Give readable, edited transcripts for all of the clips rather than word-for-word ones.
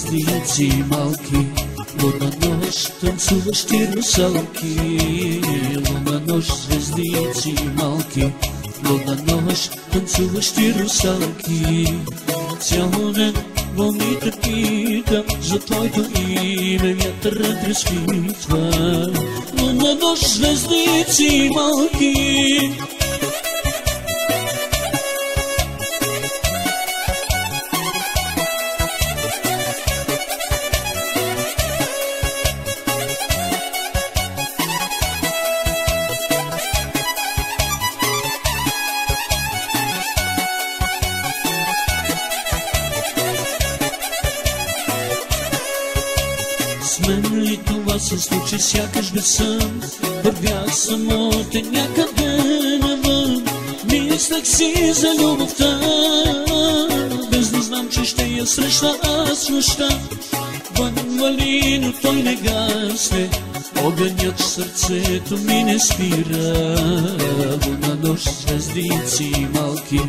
звездици малки. Луна нощ, танцуващи русалки. Луна нощ, звездици малки. Луна нощ, танцуващи русалки. Цял ден вълните питам за твоето име, вятърът разпитва. Луна нощ, звездици малки. С мен ли това се случи сякаш без сън? Вървях самотен някъде навън. Мислех си за любовта, без да знам, че ще я срещна аз нощта. Вън вали, но той не гасне, огънят в сърцето ми не спира. Луна нощ, звездици малки,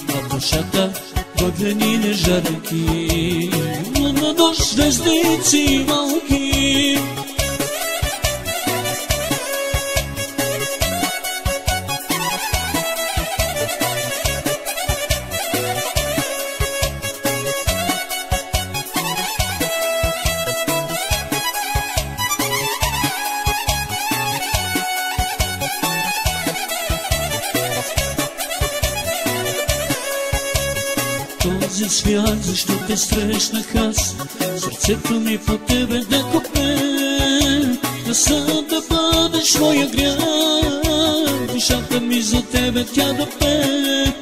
а душата въглени не жарки. Луна нощ, звездици малки. Този свят, защо те срещнах аз? Сърцето ми по тебе да копне, да са да бъдеш моя грях. Душата ми за тебе тя да пее.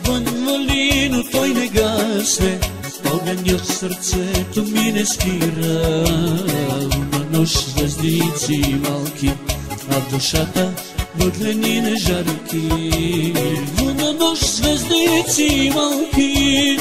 Вън вали, но той не гасне, огънят в сърцето ми не спира. Луна нощ, звездици малки, а душата въглени не жарки. Луна нощ, звездици малки.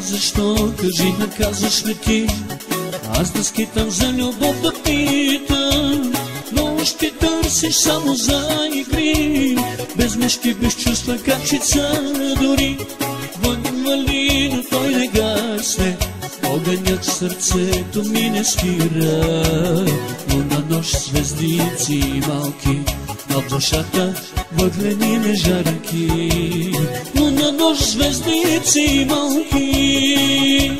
Защо, кажи, наказваш ме ти? Аз да скитам за любов да питам, но ще търсиш само за игри, без мечти, без чувства, качица дори. Вън вали, но той не гасне, огънят в сърцето ми не спира. Луна нощ, звездици малки, а в душата въглени не жарки. Луна нощ, звездици малки.